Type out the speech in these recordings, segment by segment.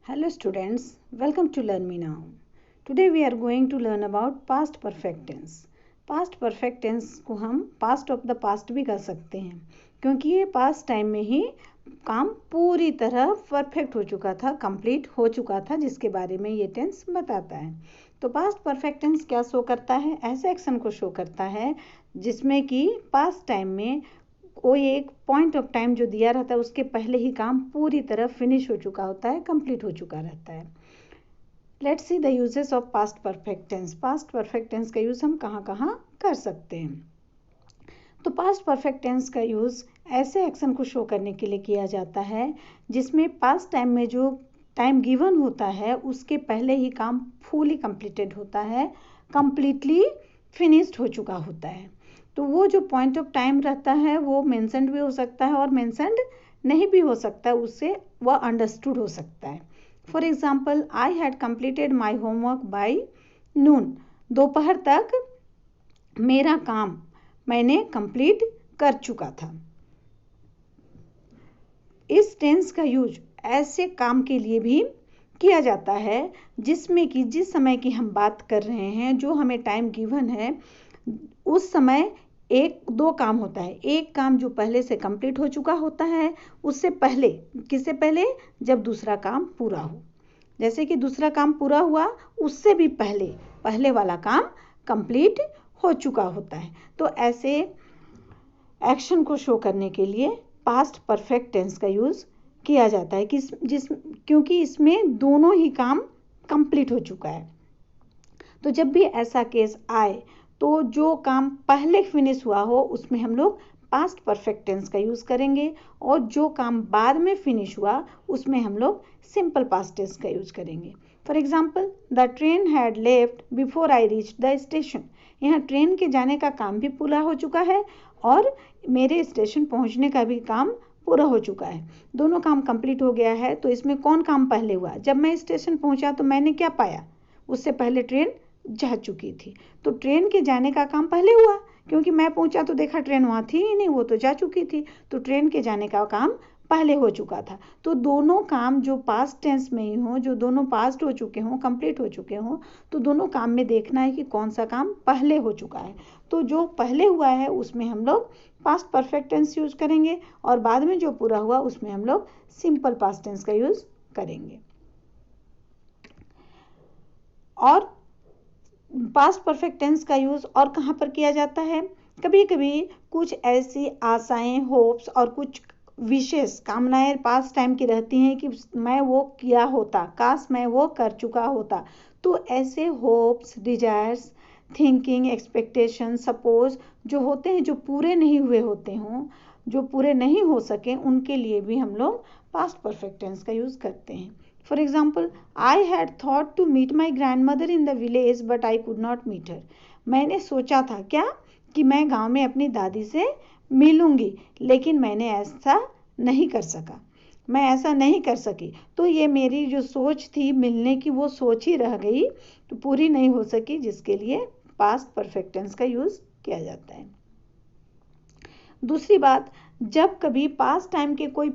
Hello students, welcome to Learn Me Now. Today we are going to learn about past perfect tense. Past perfect tense को हम past of the past भी कर सकते हैं क्योंकि ये past टाइम में ही काम पूरी तरह परफेक्ट हो चुका था, कंप्लीट हो चुका था, जिसके बारे में ये टेंस बताता है। तो पास्ट परफेक्ट टेंस क्या शो करता है? ऐसे एक्शन को शो करता है जिसमें कि पास्ट टाइम में कोई एक पॉइंट ऑफ टाइम जो दिया रहता है उसके पहले ही काम पूरी तरह फिनिश हो चुका होता है, कंप्लीट हो चुका रहता है। Let's see the usages of past perfect tense. Past perfect tense का यूज हम कहाँ कहाँ कर सकते हैं? तो पास्ट परफेक्ट टेंस का यूज ऐसे एक्शन को शो करने के लिए किया जाता है जिसमें पास्ट टाइम में जो टाइम गिवन होता है उसके पहले ही काम फुली कंप्लीटेड होता है, कंप्लीटली फिनिश्ड हो चुका होता है। तो वो जो पॉइंट ऑफ टाइम रहता है वो मेंशन्ड भी हो सकता है और मेंशन्ड नहीं भी हो सकता है, उससे वह अंडरस्टूड हो सकता है। For example, I had completed my homework by noon. दोपहर तक मेरा काम मैंने कंप्लीट कर चुका था। इस टेंस का यूज ऐसे काम के लिए भी किया जाता है जिसमें कि जिस समय की हम बात कर रहे हैं, जो हमें टाइम गिवन है, उस समय एक दो काम होता है। एक काम जो पहले से कंप्लीट हो चुका होता है, उससे पहले, किससे पहले? जब दूसरा काम पूरा हो। जैसे कि दूसरा काम पूरा हुआ, उससे भी पहले वाला काम कंप्लीट हो चुका होता है। तो ऐसे एक्शन को शो करने के लिए पास्ट परफेक्ट टेंस का यूज किया जाता है क्योंकि इसमें दोनों ही काम कंप्लीट हो चुका है। तो जब भी ऐसा केस आए तो जो काम पहले फिनिश हुआ हो उसमें हम लोग पास्ट परफेक्ट टेंस का यूज करेंगे, और जो काम बाद में फिनिश हुआ उसमें हम लोग सिंपल पास्ट टेंस का यूज करेंगे। For example, the train had left before I reach the station. यहाँ ट्रेन के जाने का काम भी पूरा हो चुका है और मेरे स्टेशन पहुँचने का भी काम पूरा हो चुका है। दोनों काम कंप्लीट हो गया है। तो इसमें कौन काम पहले हुआ? जब मैं स्टेशन पहुँचा तो मैंने क्या पाया? उससे पहले ट्रेन जा चुकी थी। तो ट्रेन के जाने का काम पहले हुआ, क्योंकि मैं पहुंचा तो देखा ट्रेन वहाँ थी ही नहीं, वो तो जा चुकी थी। तो ट्रेन के जाने का काम पहले हो चुका था। तो दोनों काम जो पास्ट टेंस में ही हो, जो दोनों पास्ट हो चुके हों, कंप्लीट हो चुके हों, तो दोनों काम में देखना है कि कौन सा काम पहले हो चुका है। तो जो पहले हुआ है उसमें हम लोग पास्ट परफेक्ट टेंस यूज करेंगे, और बाद में जो पूरा हुआ उसमें हम लोग सिंपल पास्ट टेंस का यूज करेंगे। और पास्ट परफेक्ट टेंस का यूज और कहाँ पर किया जाता है? कभी कभी कुछ ऐसी आशाएं, होप्स और कुछ विशेष कामनाएं पास्ट टाइम की रहती हैं कि मैं वो किया होता, काश मैं वो कर चुका होता। तो ऐसे hopes, desires, thinking, expectation, suppose जो होते हैं, जो पूरे नहीं हुए होते हों, जो पूरे नहीं हो सके, उनके लिए भी हम लोग पास्ट परफेक्ट टेंस का यूज करते हैं। For example, I had thought to meet my grandmother in the village, but I could not meet her. मैंने सोचा था क्या कि मैं गांव में अपनी दादी से मिलूंगी, लेकिन मैंने ऐसा नहीं कर सका, मैं ऐसा नहीं कर सकी। तो ये मेरी जो सोच थी मिलने की, वो सोच ही रह गई, तो पूरी नहीं हो सकी, जिसके लिए पास्ट परफेक्ट टेंस का यूज किया जाता है। दूसरी बात, जब कभी पास्ट टाइम के कोई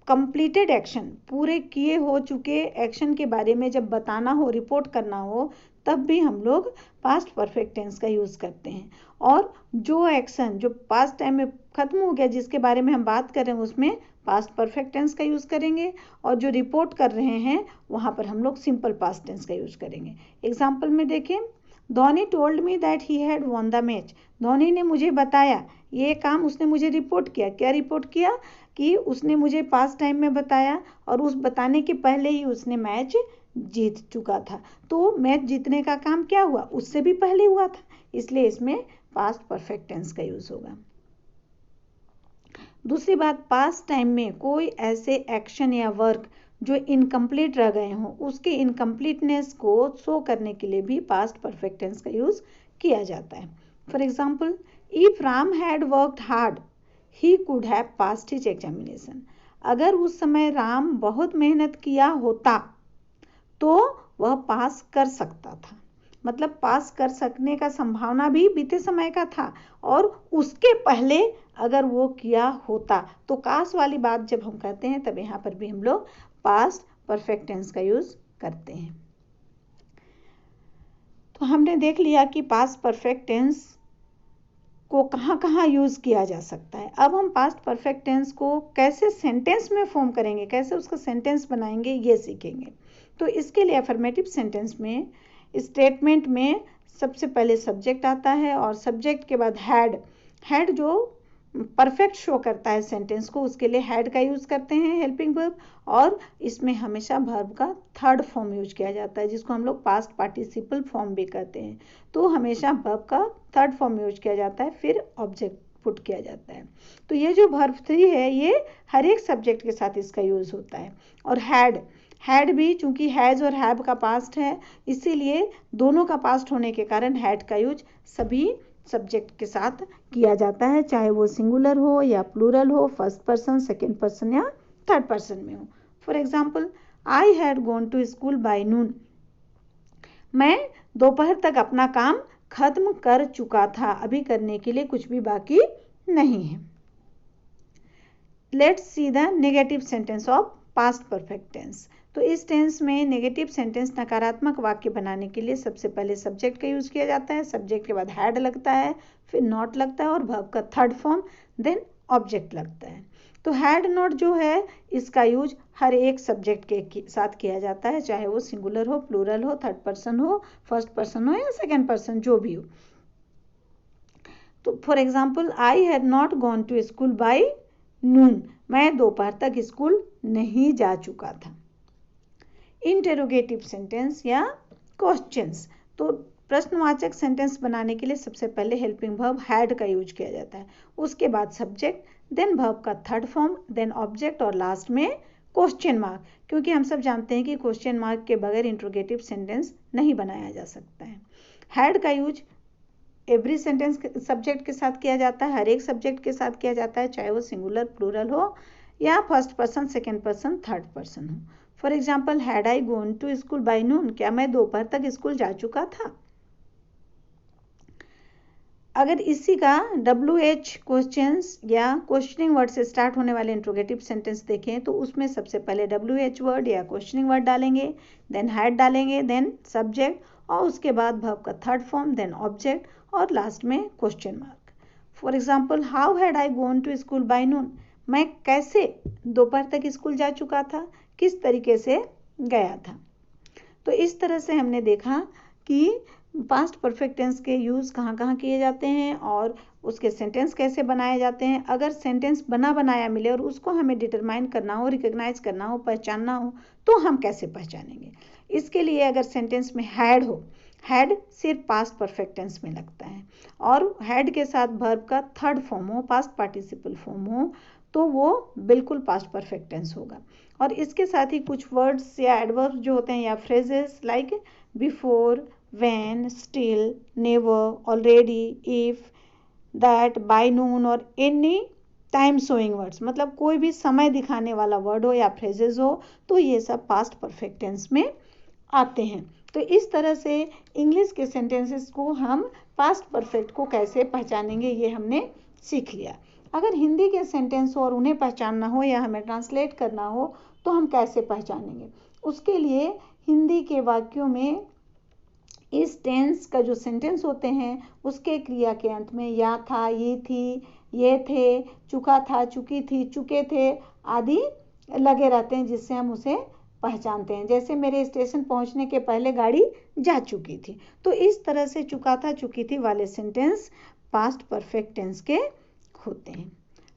कंप्लीटेड एक्शन, पूरे किए हो चुके एक्शन के बारे में जब बताना हो, रिपोर्ट करना हो, तब भी हम लोग पास्ट परफेक्ट टेंस का यूज करते हैं। और जो एक्शन जो पास्ट टाइम में खत्म हो गया, जिसके बारे में हम बात कर रहे हैं, उसमें पास्ट परफेक्ट टेंस का यूज करेंगे, और जो रिपोर्ट कर रहे हैं वहां पर हम लोग सिंपल पास्ट टेंस का यूज करेंगे। एग्जाम्पल में देखें, Dhoni told me that he had won the match. Dhoni ने मुझे बताया, ये काम उसने मुझे रिपोर्ट किया। क्या रिपोर्ट किया? कि उसने मुझे पास्ट टाइम में बताया, और उस बताने के पहले ही उसने मैच जीत चुका था। तो मैच जीतने का काम क्या हुआ? उससे भी पहले हुआ था, इसलिए इसमें पास्ट परफेक्ट टेंस का यूज होगा। दूसरी बात, पास्ट टाइम में कोई ऐसे एक्शन या वर्क जो इनकम्प्लीट रह गए हों, उसके इनकम्प्लीटनेस को शो करने के लिए भी पास्ट परफेक्ट टेंस का यूज किया जाता है। For example, if Ram had worked hard he could have passed his examination. अगर उस समय राम बहुत मेहनत किया होता तो वह पास कर सकता था। मतलब पास कर सकने का संभावना भी बीते समय का था, और उसके पहले अगर वो किया होता। तो काश वाली बात जब हम कहते हैं तब यहाँ पर भी हम लोग पास्ट परफेक्ट टेंस का यूज करते हैं। तो हमने देख लिया कि पास्ट परफेक्ट टेंस को कहाँ कहाँ यूज किया जा सकता है। अब हम पास्ट परफेक्ट टेंस को कैसे सेंटेंस में फॉर्म करेंगे, कैसे उसका सेंटेंस बनाएंगे, ये सीखेंगे। तो इसके लिए अफर्मेटिव सेंटेंस में स्टेटमेंट में सबसे पहले सब्जेक्ट आता है और सब्जेक्ट के बाद हैड जो परफेक्ट शो करता है सेंटेंस को, उसके लिए हैड का यूज करते हैं हेल्पिंग वर्ब, और इसमें हमेशा वर्ब का थर्ड फॉर्म यूज किया जाता है जिसको हम लोग पास्ट पार्टिसिपल फॉर्म भी कहते हैं। तो हमेशा वर्ब का थर्ड फॉर्म यूज किया जाता है, फिर ऑब्जेक्ट पुट किया जाता है। तो ये जो वर्ब 3 है ये हर एक सब्जेक्ट के साथ इसका यूज होता है। और हैड भी चूंकि हैज और हैव का पास्ट है, इसीलिए दोनों का पास्ट होने के कारण हैड का यूज सभी सब्जेक्ट के साथ किया जाता है, चाहे वो सिंगुलर हो या प्लूरल हो, फर्स्ट पर्सन, सेकेंड पर्सन या थर्ड पर्सन में हो। For example, I had gone to school by noon. मैं दोपहर तक अपना काम खत्म कर चुका था, अभी करने के लिए कुछ भी बाकी नहीं है। Let's see the negative sentence of past perfect tense. तो इस टेंस में नेगेटिव सेंटेंस नकारात्मक वाक्य बनाने के लिए सबसे पहले सब्जेक्ट का यूज किया जाता है, सब्जेक्ट के बाद हैड लगता है, फिर नॉट लगता है और वर्ब का थर्ड फॉर्म, देन ऑब्जेक्ट लगता है। तो हैड नॉट जो है इसका यूज हर एक सब्जेक्ट के साथ किया जाता है, चाहे वो सिंगुलर हो, प्लूरल हो, थर्ड पर्सन हो, फर्स्ट पर्सन हो या सेकेंड पर्सन, जो भी हो। तो for example, I had not gone to school by noon. मैं दोपहर तक स्कूल नहीं जा चुका था। इंटेरोगेटिव सेंटेंस या क्वेश्चंस। तो प्रश्नवाचक सेंटेंस बनाने के लिए सबसे पहले हेल्पिंग वर्ब हैड का यूज किया जाता है, उसके बाद सब्जेक्ट, देन वर्ब का थर्ड फॉर्म, देन ऑब्जेक्ट और लास्ट में क्वेश्चन मार्क, क्योंकि हम सब जानते हैं कि क्वेश्चन मार्क के बगैर इंट्रोगेटिव सेंटेंस नहीं बनाया जा सकता है। हैड का यूज एवरी सेंटेंस सब्जेक्ट के साथ किया जाता है, हर एक सब्जेक्ट के साथ किया जाता है, चाहे वो सिंगुलर, प्लूरल हो या first person, second person, third person हो। For example, had I gone to school by noon. क्या मैं दोपहर तक स्कूल जा चुका था? अगर इसी का WH क्वेश्चंस या क्वेश्चनिंग वर्ड से स्टार्ट होने वाले इंट्रोगेटिव सेंटेंस देखें तो उसमें सबसे पहले WH वर्ड या क्वेश्चनिंग वर्ड डालेंगे, देन हैड डालेंगे, देन सब्जेक्ट और उसके बाद वर्ब का थर्ड फॉर्म, देन ऑब्जेक्ट और लास्ट में question mark. For example, how had I gone to school by noon. मैं कैसे दोपहर तक स्कूल जा चुका था, किस तरीके से गया था। तो इस तरह से हमने देखा कि पास्ट परफेक्ट टेंस के यूज़ कहाँ कहाँ किए जाते हैं और उसके सेंटेंस कैसे बनाए जाते हैं। अगर सेंटेंस बना बनाया मिले और उसको हमें डिटरमाइन करना हो, रिकग्नाइज करना हो, पहचानना हो, तो हम कैसे पहचानेंगे। इसके लिए अगर सेंटेंस में हैड हो, हैड सिर्फ पास्ट परफेक्ट टेंस में लगता है और हैड के साथ वर्ब का थर्ड फॉर्म हो, पास्ट पार्टिसिपल फॉर्म हो, तो वो बिल्कुल पास्ट परफेक्ट टेंस होगा। और इसके साथ ही कुछ वर्ड्स या एडवर्ब्स जो होते हैं या phrases like before, when, still, never, already, if, that, by noon और एनी टाइम शोइंग वर्ड्स, मतलब कोई भी समय दिखाने वाला वर्ड हो या फ्रेजेस हो, तो ये सब पास्ट परफेक्ट टेंस में आते हैं। तो इस तरह से इंग्लिश के सेंटेंसेस को हम पास्ट परफेक्ट को कैसे पहचानेंगे ये हमने सीख लिया। अगर हिंदी के सेंटेंस हो और उन्हें पहचानना हो या हमें ट्रांसलेट करना हो तो हम कैसे पहचानेंगे। उसके लिए हिंदी के वाक्यों में इस टेंस का जो सेंटेंस होते हैं उसके क्रिया के अंत में या था, ये थी, ये थे, चुका था, चुकी थी, चुके थे आदि लगे रहते हैं जिससे हम उसे पहचानते हैं। जैसे मेरे स्टेशन पहुंचने के पहले गाड़ी जा चुकी थी। तो इस तरह से चुका था, चुकी थी वाले सेंटेंस पास्ट परफेक्ट टेंस के होते हैं।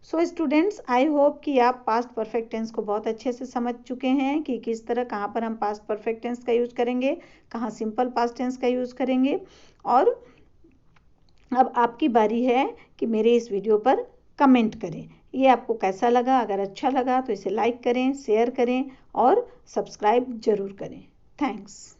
सो स्टूडेंट्स, आई होप कि आप पास्ट परफेक्ट टेंस को बहुत अच्छे से समझ चुके हैं कि किस तरह कहाँ पर हम पास्ट परफेक्ट टेंस का यूज करेंगे, कहाँ सिंपल पास्ट टेंस का यूज करेंगे। और अब आपकी बारी है कि मेरे इस वीडियो पर कमेंट करें, ये आपको कैसा लगा। अगर अच्छा लगा तो इसे लाइक करें, शेयर करें और सब्सक्राइब जरूर करें। थैंक्स।